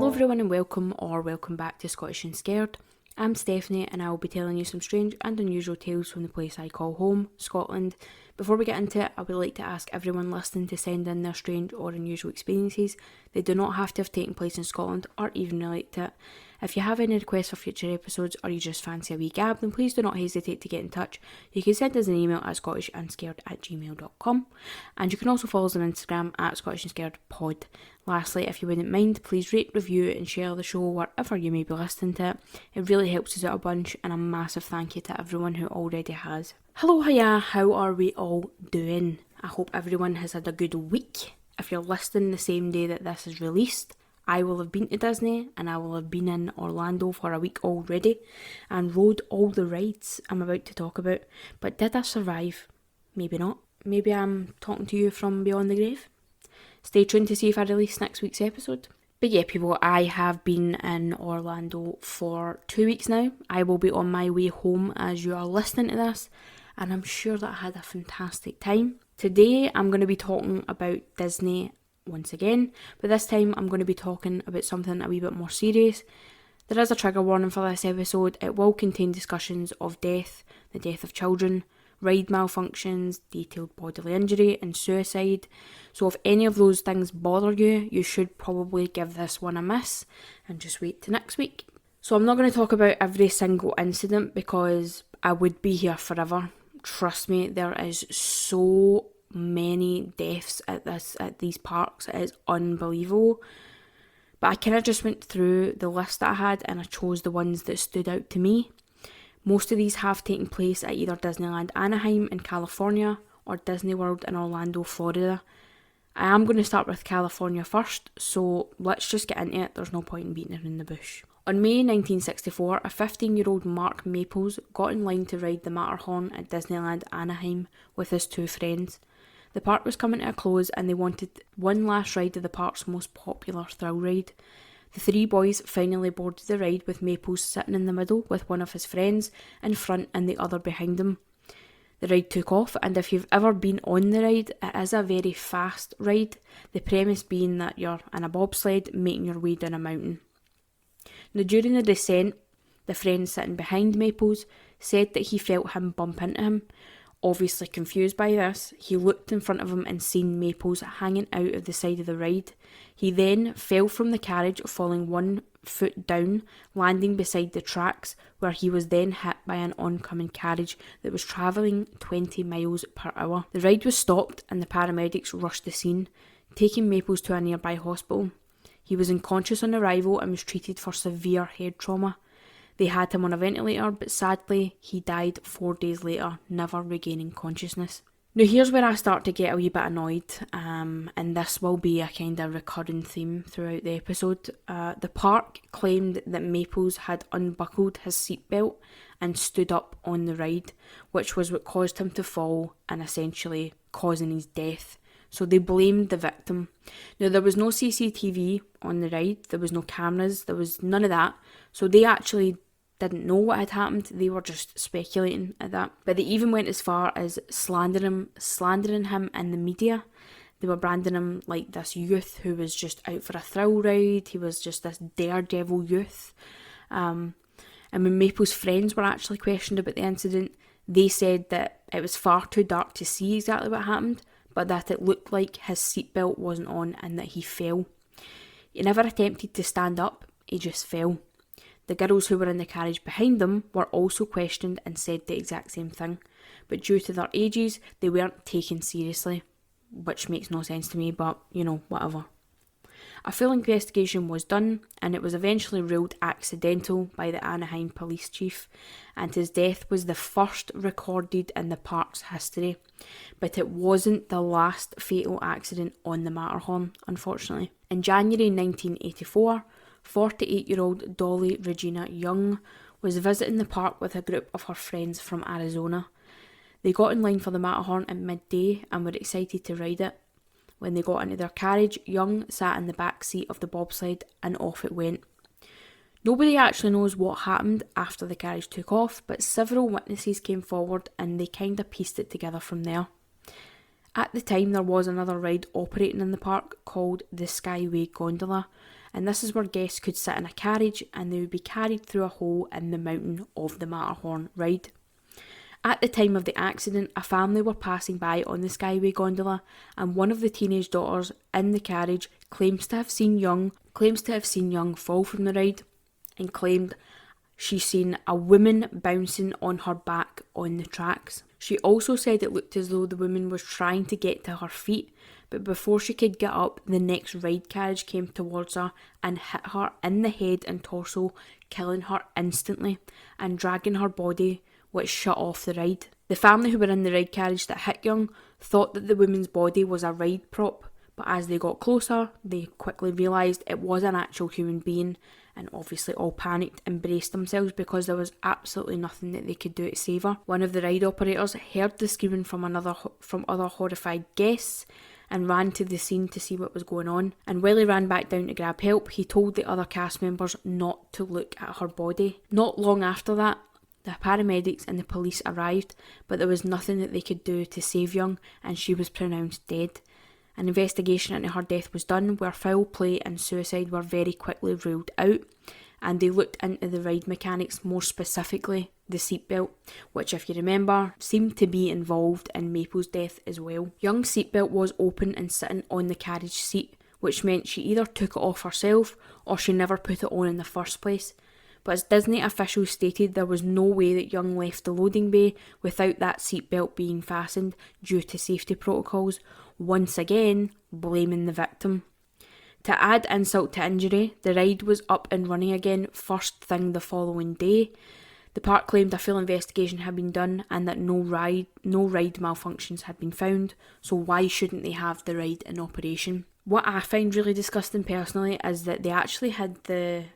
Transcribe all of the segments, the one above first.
Hello everyone and welcome back to Scottish and Scared. I'm Stefanie and I will be telling you some strange and unusual tales from the place I call home, Scotland. Before we get into it, I would like to ask everyone listening to send in their strange or unusual experiences. They do not have to have taken place in Scotland or even relate to it. If you have any requests for future episodes or you just fancy a wee gab, then please do not hesitate to get in touch. You can send us an email at scottishandscared@gmail.com, and you can also follow us on Instagram at scottishandscaredpod. Lastly, if you wouldn't mind, please rate, review and share the show wherever you may be listening to it. It really helps us out a bunch, and a massive thank you to everyone who already has. Hello, hiya, how are we all doing? I hope everyone has had a good week. If you're listening the same day that this is released, I will have been to Disney and I will have been in Orlando for a week already and rode all the rides I'm about to talk about. But did I survive? Maybe not. Maybe I'm talking to you from beyond the grave. Stay tuned to see if I release next week's episode. But yeah, people, I have been in Orlando for 2 weeks now. I will be on my way home as you are listening to this, and I'm sure that I had a fantastic time. Today I'm going to be talking about Disney once again, but this time I'm going to be talking about something a wee bit more serious. There is a trigger warning for this episode. It will contain discussions of death, the death of children, ride malfunctions, detailed bodily injury and suicide. So if any of those things bother you, you should probably give this one a miss and just wait to next week. So I'm not going to talk about every single incident because I would be here forever. Trust me, there is so many deaths at these parks. It is unbelievable. But I kind of just went through the list that I had and I chose the ones that stood out to me. Most of these have taken place at either Disneyland Anaheim in California or Disney World in Orlando, Florida. I am going to start with California first, so let's just get into it. There's no point in beating around the bush. On May 1964, a 15-year-old Mark Maples got in line to ride the Matterhorn at Disneyland Anaheim with his two friends. The park was coming to a close and they wanted one last ride of the park's most popular thrill ride. The three boys finally boarded the ride with Maples sitting in the middle with one of his friends in front and the other behind him. The ride took off, and if you've ever been on the ride, it is a very fast ride, the premise being that you're in a bobsled making your way down a mountain. Now during the descent, the friend sitting behind Maples said that he felt him bump into him. Obviously confused by this, he looked in front of him and seen Maples hanging out of the side of the ride. He then fell from the carriage, falling 1 foot down, landing beside the tracks, where he was then hit by an oncoming carriage that was travelling 20 miles per hour. The ride was stopped and the paramedics rushed the scene, taking Maples to a nearby hospital. He was unconscious on arrival and was treated for severe head trauma. They had him on a ventilator, but sadly, he died 4 days later, never regaining consciousness. Now here's where I start to get a wee bit annoyed, and this will be a kind of recurring theme throughout the episode. The park claimed that Maples had unbuckled his seatbelt and stood up on the ride, which was what caused him to fall and essentially causing his death. So they blamed the victim. Now there was no CCTV on the ride, there was no cameras, there was none of that. So they actually didn't know what had happened, they were just speculating at that. But they even went as far as slandering him in the media. They were branding him like this youth who was just out for a thrill ride, he was just this daredevil youth. And when Maple's friends were actually questioned about the incident, they said that it was far too dark to see exactly what happened, but that it looked like his seatbelt wasn't on and that he fell. He never attempted to stand up, he just fell. The girls who were in the carriage behind them were also questioned and said the exact same thing, but due to their ages, they weren't taken seriously, which makes no sense to me, but whatever. A full investigation was done and it was eventually ruled accidental by the Anaheim police chief, and his death was the first recorded in the park's history, but it wasn't the last fatal accident on the Matterhorn, unfortunately. In January 1984, 48-year-old Dolly Regina Young was visiting the park with a group of her friends from Arizona. They got in line for the Matterhorn at midday and were excited to ride it. When they got into their carriage, Young sat in the back seat of the bobsled and off it went. Nobody actually knows what happened after the carriage took off, but several witnesses came forward and they kind of pieced it together from there. At the time, there was another ride operating in the park called the Skyway Gondola, and this is where guests could sit in a carriage and they would be carried through a hole in the mountain of the Matterhorn ride. At the time of the accident, a family were passing by on the Skyway gondola, and one of the teenage daughters in the carriage claims to have seen Young fall from the ride, and claimed she's seen a woman bouncing on her back on the tracks. She also said it looked as though the woman was trying to get to her feet, but before she could get up, the next ride carriage came towards her and hit her in the head and torso, killing her instantly and dragging her body, which shut off the ride. The family who were in the ride carriage that hit Young thought that the woman's body was a ride prop, but as they got closer, they quickly realised it was an actual human being, and obviously all panicked and braced themselves because there was absolutely nothing that they could do to save her. One of the ride operators heard the screaming from other horrified guests and ran to the scene to see what was going on. And while he ran back down to grab help, he told the other cast members not to look at her body. Not long after that, the paramedics and the police arrived, but there was nothing that they could do to save Young, and she was pronounced dead. An investigation into her death was done, where foul play and suicide were very quickly ruled out, and they looked into the ride mechanics, more specifically the seatbelt, which, if you remember, seemed to be involved in Maple's death as well. Young's seatbelt was open and sitting on the carriage seat, which meant she either took it off herself or she never put it on in the first place. But as Disney officials stated, there was no way that Young left the loading bay without that seatbelt being fastened due to safety protocols, once again blaming the victim. To add insult to injury, the ride was up and running again first thing the following day. The park claimed a full investigation had been done and that no ride malfunctions had been found, so why shouldn't they have the ride in operation? What I find really disgusting personally is that they actually had the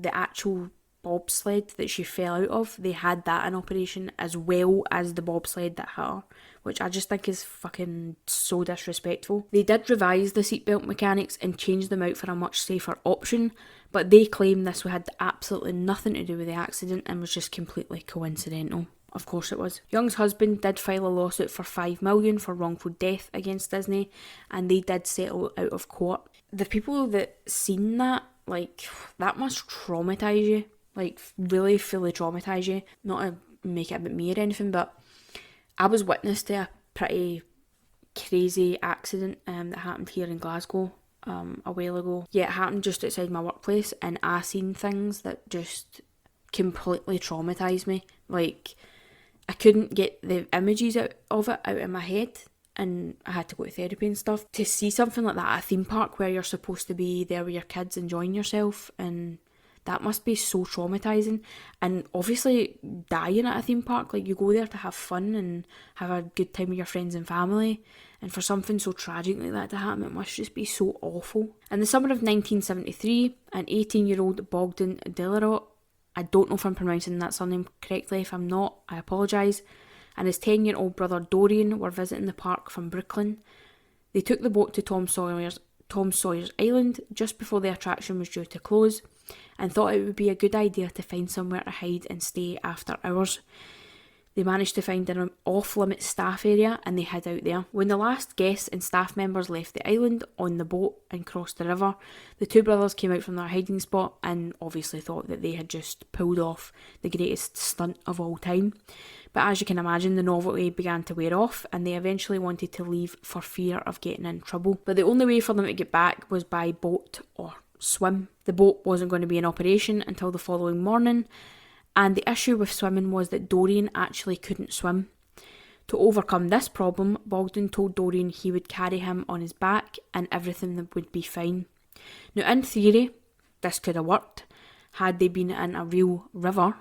actual bobsled that she fell out of. They had that in operation as well as the bobsled that hit her, which I just think is fucking so disrespectful. They did revise the seatbelt mechanics and change them out for a much safer option, but they claim this had absolutely nothing to do with the accident and was just completely coincidental. Of course it was. Young's husband did file a lawsuit for $5 million for wrongful death against Disney, and they did settle out of court. The people that seen that, that must traumatise you. Really fully traumatise you. Not to make it about me or anything, but I was witness to a pretty crazy accident that happened here in Glasgow a while ago. Yeah, it happened just outside my workplace, and I seen things that just completely traumatised me. I couldn't get the images of it out of my head, and I had to go to therapy and stuff. To see something like that at a theme park where you're supposed to be there with your kids enjoying yourself, and that must be so traumatising. And obviously dying at a theme park, you go there to have fun and have a good time with your friends and family, and for something so tragic like that to happen, it must just be so awful. In the summer of 1973, an 18-year-old Bogdan Delarot, I don't know if I'm pronouncing that surname correctly. If I'm not, I apologise, and his 10-year-old brother Dorian were visiting the park from Brooklyn. They took the boat to Tom Sawyer's Island just before the attraction was due to close, and thought it would be a good idea to find somewhere to hide and stay after hours. They managed to find an off-limits staff area and they hid out there. When the last guests and staff members left the island on the boat and crossed the river, the two brothers came out from their hiding spot and obviously thought that they had just pulled off the greatest stunt of all time. But as you can imagine, the novelty began to wear off and they eventually wanted to leave for fear of getting in trouble. But the only way for them to get back was by boat or swim. The boat wasn't going to be in operation until the following morning, and the issue with swimming was that Dorian actually couldn't swim. To overcome this problem, Bogdan told Dorian he would carry him on his back and everything would be fine. Now, in theory, this could have worked had they been in a real river.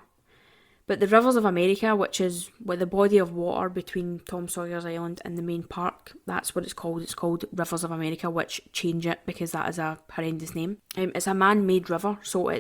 But the Rivers of America, which is the body of water between Tom Sawyer's Island and the main park, that's what it's called. It's called Rivers of America, which change it because that is a horrendous name. It's a man-made river, so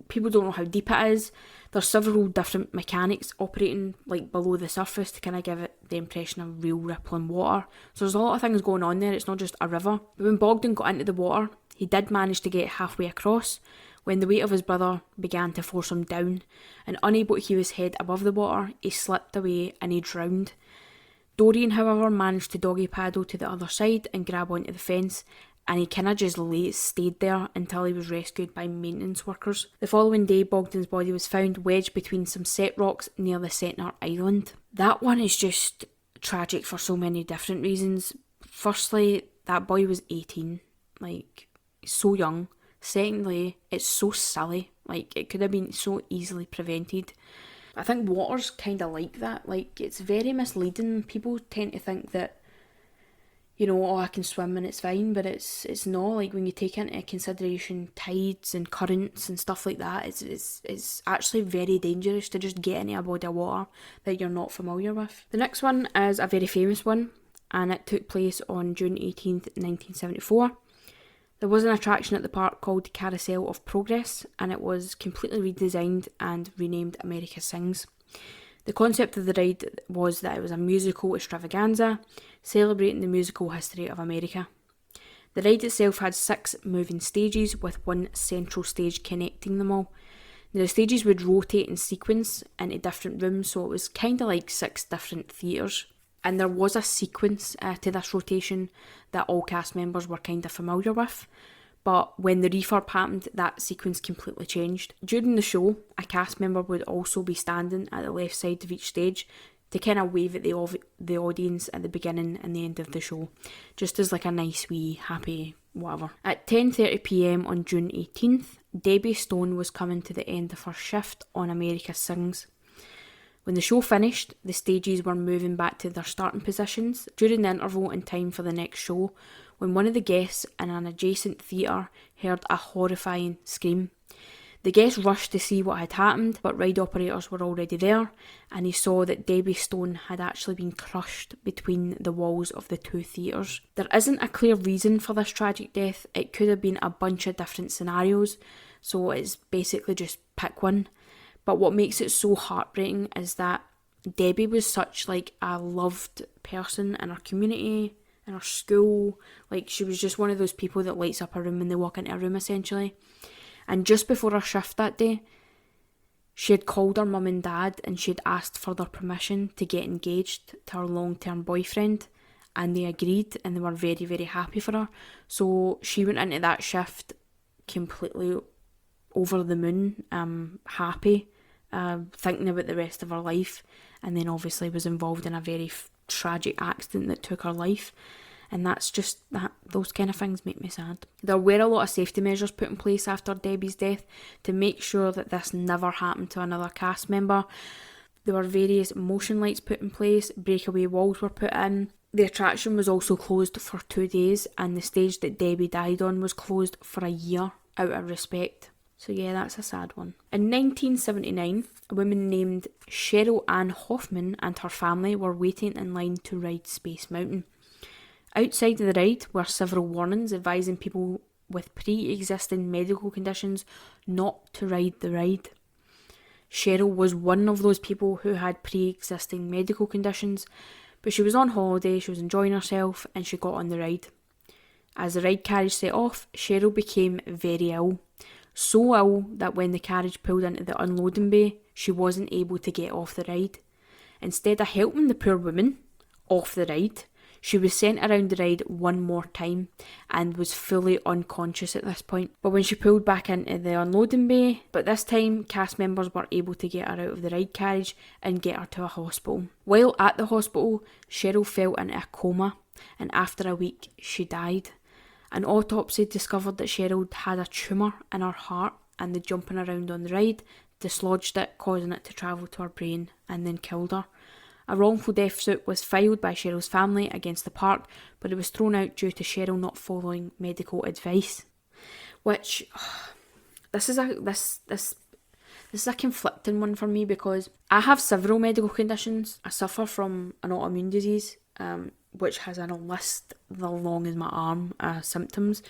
people don't know how deep it is. There's several different mechanics operating below the surface to kind of give it the impression of real rippling water. So there's a lot of things going on there. It's not just a river. But when Bogdan got into the water, he did manage to get halfway across, when the weight of his brother began to force him down, and unable to keep his head above the water, he slipped away and he drowned. Dorian, however, managed to doggy paddle to the other side and grab onto the fence, and he kind of just stayed there until he was rescued by maintenance workers. The following day, Bogdan's body was found wedged between some set rocks near the centre island. That one is just tragic for so many different reasons. Firstly, that boy was 18, like, so young. Secondly, it's so silly, like, it could have been so easily prevented. I think water's kind of like that, like, it's very misleading. People tend to think that, you know, oh, I can swim and it's fine, but it's not. Like, when you take into consideration tides and currents and stuff like that, it's actually very dangerous to just get into a body of water that you're not familiar with. The next one is a very famous one, and it took place on June 18th, 1974. There was an attraction at the park called Carousel of Progress, and it was completely redesigned and renamed America Sings. The concept of the ride was that it was a musical extravaganza celebrating the musical history of America. The ride itself had 6 moving stages with one central stage connecting them all. Now, the stages would rotate in sequence into different rooms, so it was kind of like 6 different theatres. And there was a sequence to this rotation that all cast members were kind of familiar with. But when the refurb happened, that sequence completely changed. During the show, a cast member would also be standing at the left side of each stage to kind of wave at the audience at the beginning and the end of the show, just as like a nice wee happy whatever. At 10:30pm on June 18th, Debbie Stone was coming to the end of her shift on America Sings. When the show finished, the stages were moving back to their starting positions during the interval in time for the next show, when one of the guests in an adjacent theatre heard a horrifying scream. The guest rushed to see what had happened, but ride operators were already there, and he saw that Debbie Stone had actually been crushed between the walls of the 2 theatres. There isn't a clear reason for this tragic death. It could have been a bunch of different scenarios, so it's basically just pick one. But what makes it so heartbreaking is that Debbie was such like a loved person in her community, in her school. Like, she was just one of those people that lights up a room when they walk into a room, essentially. And just before her shift that day, she had called her mum and dad and she had asked for their permission to get engaged to her long-term boyfriend, and they agreed, and they were very, very happy for her. So she went into that shift completely over the moon, happy, thinking about the rest of her life, and then obviously was involved in a very tragic accident that took her life. And that's just that. Those kind of things make me sad. There were a lot of safety measures put in place after Debbie's death to make sure that this never happened to another cast member. There were various motion lights put in place, breakaway walls were put in. The attraction was also closed for 2 days, and the stage that Debbie died on was closed for a year out of respect. So yeah, that's a sad one. In 1979, a woman named Cheryl Ann Hoffman and her family were waiting in line to ride Space Mountain. Outside of the ride were several warnings advising people with pre-existing medical conditions not to ride the ride. Cheryl was one of those people who had pre-existing medical conditions, but she was on holiday, she was enjoying herself, and she got on the ride. As the ride carriage set off, Cheryl became very ill. So ill that when the carriage pulled into the unloading bay, she wasn't able to get off the ride. Instead of helping the poor woman off the ride, she was sent around the ride one more time and was fully unconscious at this point. But when she pulled back into the unloading bay, but this time cast members were able to get her out of the ride carriage and get her to a hospital. While at the hospital, Cheryl fell into a coma, and after a week she died. An autopsy discovered that Cheryl had a tumour in her heart, and the jumping around on the ride dislodged it, causing it to travel to her brain and then killed her. A wrongful death suit was filed by Cheryl's family against the park, but it was thrown out due to Cheryl not following medical advice. Which, this is a conflicting one for me, because I have several medical conditions. I suffer from an autoimmune disease, which has on a list the long as my arm, symptoms.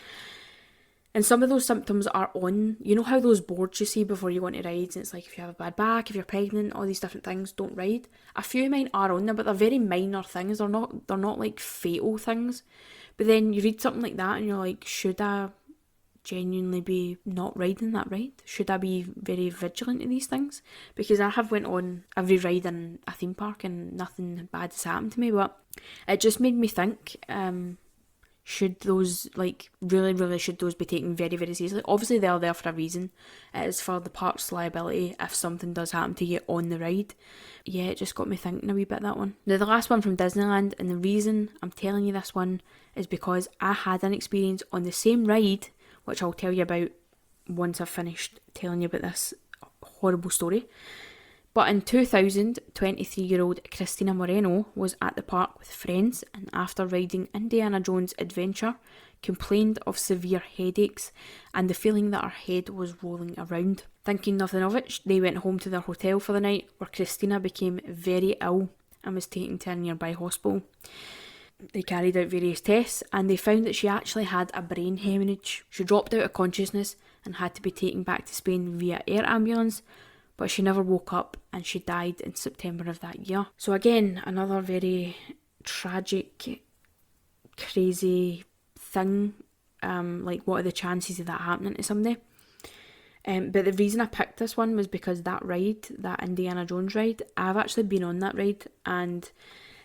And some of those symptoms are on, you know how those boards you see before you go into rides, and it's like if you have a bad back, if you're pregnant, all these different things, don't ride. A few of mine are on there, but they're very minor things. They're not like fatal things. But then you read something like that and you're like, should I genuinely be not riding that ride? Should I be very vigilant in these things? Because I have went on every ride in a theme park and nothing bad has happened to me, but it just made me think, should those, like, really should those be taken very, very seriously? Obviously they're there for a reason. It is for the park's liability if something does happen to you on the ride. Yeah, it just got me thinking a wee bit, that one. Now, the last one from Disneyland, and the reason I'm telling you this one is because I had an experience on the same ride, which I'll tell you about once I've finished telling you about this horrible story. But in 2000, 23-year-old Christina Moreno was at the park with friends, and after riding Indiana Jones Adventure, complained of severe headaches and the feeling that her head was rolling around. Thinking nothing of it, they went home to their hotel for the night, where Christina became very ill and was taken to a nearby hospital. They carried out various tests and they found that she actually had a brain hemorrhage. She dropped out of consciousness and had to be taken back to Spain via air ambulance, but she never woke up and she died in September of that year. So again, another very tragic, crazy thing. Like, what are the chances of that happening to somebody? But the reason I picked this one was because that ride, that Indiana Jones ride, I've actually been on that ride, and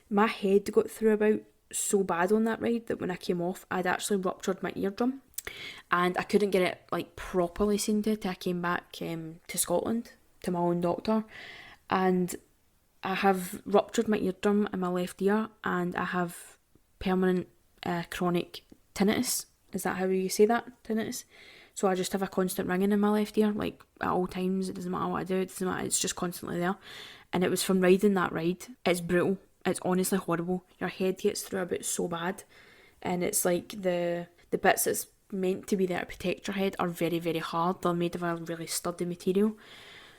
my head got through about so bad on that ride that when I came off, I'd actually ruptured my eardrum, and I couldn't get it like properly seen to till I came back to Scotland to my own doctor, and I have ruptured my eardrum in my left ear, and I have permanent chronic tinnitus. Is that how you say that? Tinnitus? So I just have a constant ringing in my left ear, like at all times. It doesn't matter what I do, it doesn't matter, it's just constantly there. And it was from riding that ride. It's brutal. It's honestly horrible. Your head gets through a bit so bad, and it's like the bits that's meant to be there to protect your head are very, very hard. They're made of a really sturdy material.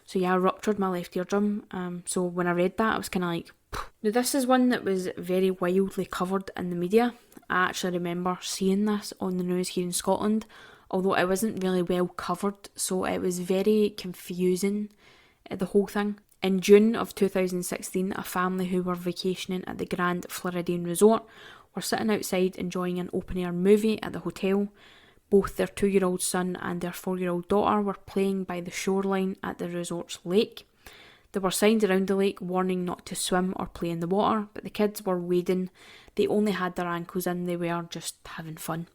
So yeah, I ruptured my left eardrum. So when I read that, I was kind of like, phew. Now this is one that was very wildly covered in the media. I actually remember seeing this on the news here in Scotland, although it wasn't really well covered, so it was very confusing, the whole thing. In June of 2016, a family who were vacationing at the Grand Floridian Resort were sitting outside enjoying an open-air movie at the hotel. Both their 2-year-old son and their 4-year-old daughter were playing by the shoreline at the resort's lake. There were signs around the lake warning not to swim or play in the water, but the kids were wading. They only had their ankles in, they were just having fun.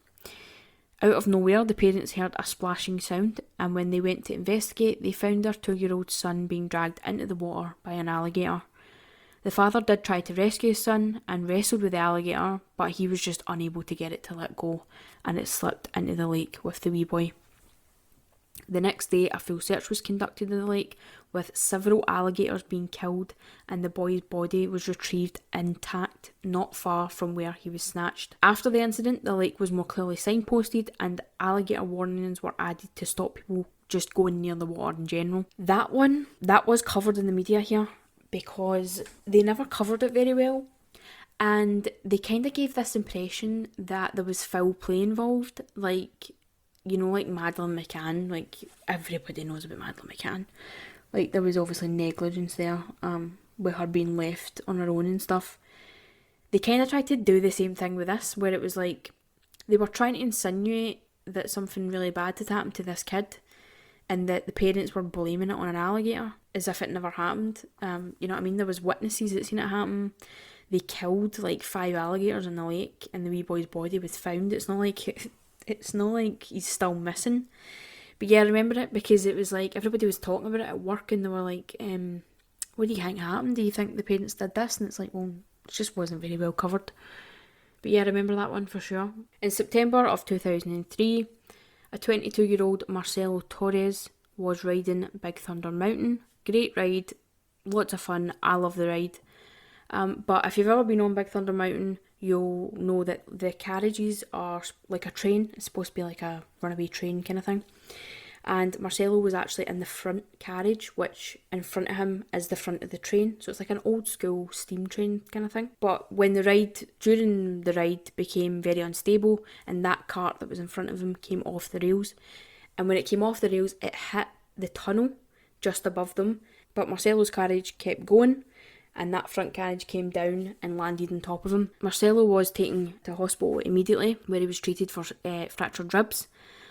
Out of nowhere, the parents heard a splashing sound, and when they went to investigate, they found their 2-year-old son being dragged into the water by an alligator. The father did try to rescue his son and wrestled with the alligator, but he was just unable to get it to let go, and it slipped into the lake with the wee boy. The next day, a full search was conducted in the lake, with several alligators being killed, and the boy's body was retrieved intact, not far from where he was snatched. After the incident, the lake was more clearly signposted, and alligator warnings were added to stop people just going near the water in general. That was covered in the media here, because they never covered it very well, and they kind of gave this impression that there was foul play involved, like, you know, like Madeleine McCann. Like, everybody knows about Madeleine McCann. Like, there was obviously negligence there, with her being left on her own and stuff. They kind of tried to do the same thing with this, where it was like, they were trying to insinuate that something really bad had happened to this kid, and that the parents were blaming it on an alligator, as if it never happened. You know what I mean? There was witnesses that seen it happen. They killed like 5 alligators in the lake, and the wee boy's body was found. It's not like he's still missing. But yeah, I remember it because it was like everybody was talking about it at work, and they were like, what do you think happened? Do you think the parents did this? And it's like, well, it just wasn't very well covered. But yeah, I remember that one for sure. In September of 2003, a 22-year-old Marcelo Torres was riding Big Thunder Mountain. Great ride, lots of fun, I love the ride. But if you've ever been on Big Thunder Mountain, you'll know that the carriages are like a train. It's supposed to be like a runaway train kind of thing. And Marcelo was actually in the front carriage, which in front of him is the front of the train. So it's like an old school steam train kind of thing. But during the ride became very unstable, and that cart that was in front of him came off the rails. And when it came off the rails, it hit the tunnel just above them. But Marcelo's carriage kept going, and that front carriage came down and landed on top of him. Marcelo was taken to hospital immediately, where he was treated for fractured ribs.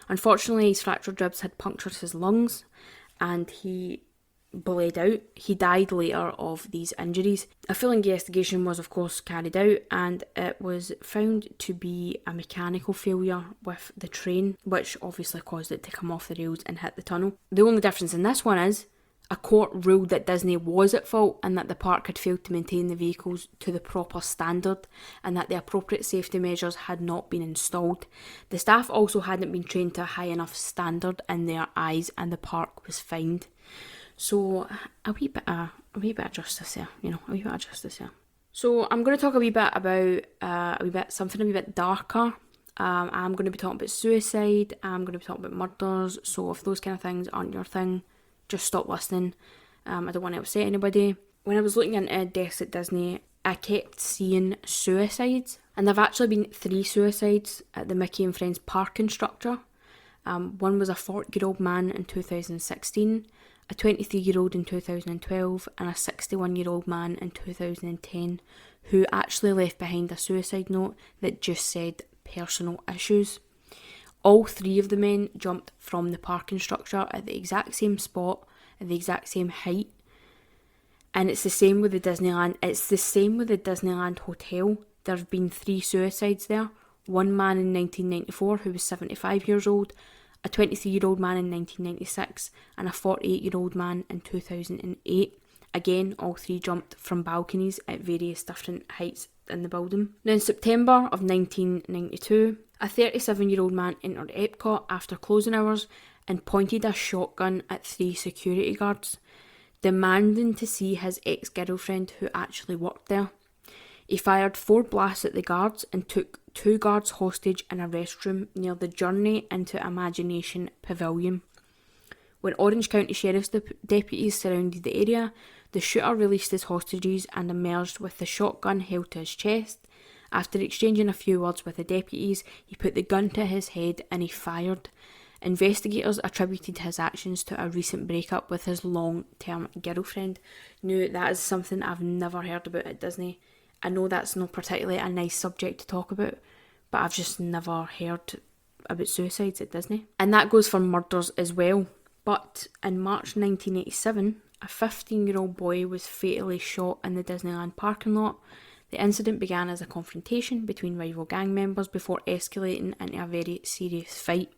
Unfortunately, his fractured ribs had punctured his lungs, and he bled out. He died later of these injuries. A full investigation was of course carried out, and it was found to be a mechanical failure with the train, which obviously caused it to come off the rails and hit the tunnel. The only difference in this one is a court ruled that Disney was at fault and that the park had failed to maintain the vehicles to the proper standard and that the appropriate safety measures had not been installed. The staff also hadn't been trained to a high enough standard in their eyes, and the park was fined. So a wee bit of justice there, a wee bit of justice there. So I'm going to talk a wee bit about something a wee bit darker. I'm going to be talking about suicide. I'm going to be talking about murders. So if those kind of things aren't your thing, just stop listening. I don't want to upset anybody. When I was looking into deaths at Disney, I kept seeing suicides, and there have actually been 3 suicides at the Mickey and Friends parking structure. One was a 40-year-old man in 2016, a 23-year-old in 2012, and a 61-year-old man in 2010, who actually left behind a suicide note that just said personal issues. All 3 of the men jumped from the parking structure at the exact same spot, at the exact same height. And it's the same with the Disneyland. It's the same with the Disneyland Hotel. There have been 3 suicides there. One man in 1994 who was 75 years old, a 23-year-old man in 1996, and a 48-year-old man in 2008. Again, all 3 jumped from balconies at various different heights in the building. Now, in September of 1992, a 37-year-old man entered Epcot after closing hours and pointed a shotgun at 3 security guards, demanding to see his ex-girlfriend who actually worked there. He fired 4 blasts at the guards and took 2 guards hostage in a restroom near the Journey into Imagination Pavilion. When Orange County Sheriff's deputies surrounded the area, the shooter released his hostages and emerged with the shotgun held to his chest. After exchanging a few words with the deputies, he put the gun to his head and he fired. Investigators attributed his actions to a recent breakup with his long-term girlfriend. Now, that is something I've never heard about at Disney. I know that's not particularly a nice subject to talk about, but I've just never heard about suicides at Disney. And that goes for murders as well. But in March 1987, a 15-year-old boy was fatally shot in the Disneyland parking lot. The incident began as a confrontation between rival gang members before escalating into a very serious fight.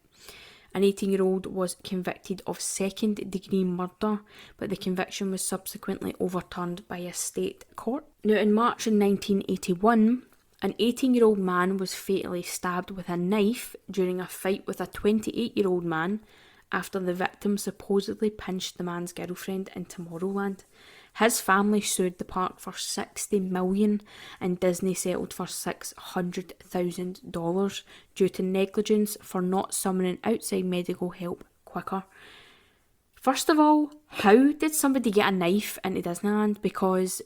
An 18-year-old was convicted of second-degree murder, but the conviction was subsequently overturned by a state court. Now, in March 1981, an 18-year-old man was fatally stabbed with a knife during a fight with a 28-year-old man after the victim supposedly pinched the man's girlfriend in Tomorrowland. His family sued the park for $60 million and Disney settled for $600,000 due to negligence for not summoning outside medical help quicker. First of all, how did somebody get a knife into Disneyland? Because,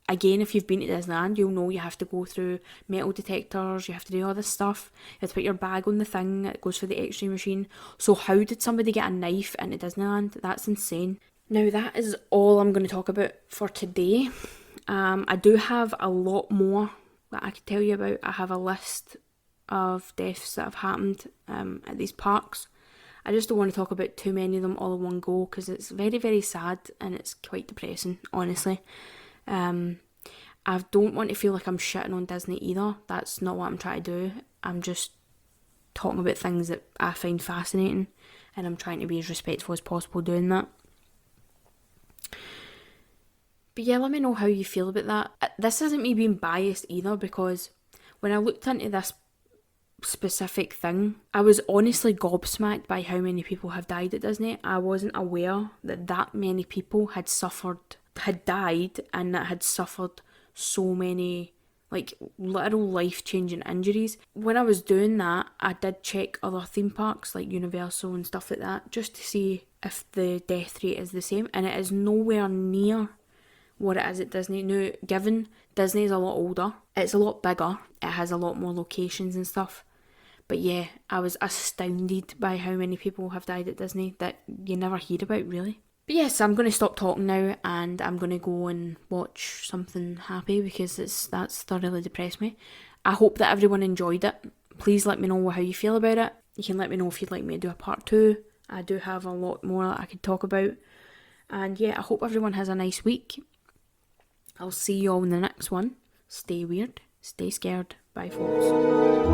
again, if you've been to Disneyland, you'll know you have to go through metal detectors, you have to do all this stuff, you have to put your bag on the thing that goes for the x-ray machine. So how did somebody get a knife into Disneyland? That's insane. Now, that is all I'm going to talk about for today. I do have a lot more that I could tell you about. I have a list of deaths that have happened at these parks. I just don't want to talk about too many of them all in one go because it's very, very sad and it's quite depressing, honestly. I don't want to feel like I'm shitting on Disney either. That's not what I'm trying to do. I'm just talking about things that I find fascinating and I'm trying to be as respectful as possible doing that. But yeah, let me know how you feel about that. This isn't me being biased either, because when I looked into this specific thing, I was honestly gobsmacked by how many people have died at Disney. I wasn't aware that many people had died and that had suffered so many literal life-changing injuries. When I was doing that, I did check other theme parks like Universal and stuff like that just to see if the death rate is the same, and it is nowhere near what it is at Disney. Now, given Disney is a lot older, it's a lot bigger, it has a lot more locations and stuff. But yeah, I was astounded by how many people have died at Disney that you never hear about, really. But yes, I'm going to stop talking now and I'm going to go and watch something happy because that's thoroughly depressed me. I hope that everyone enjoyed it. Please let me know how you feel about it. You can let me know if you'd like me to do a part 2. I do have a lot more that I could talk about. And yeah, I hope everyone has a nice week. I'll see you all in the next one. Stay weird, stay scared. Bye, folks.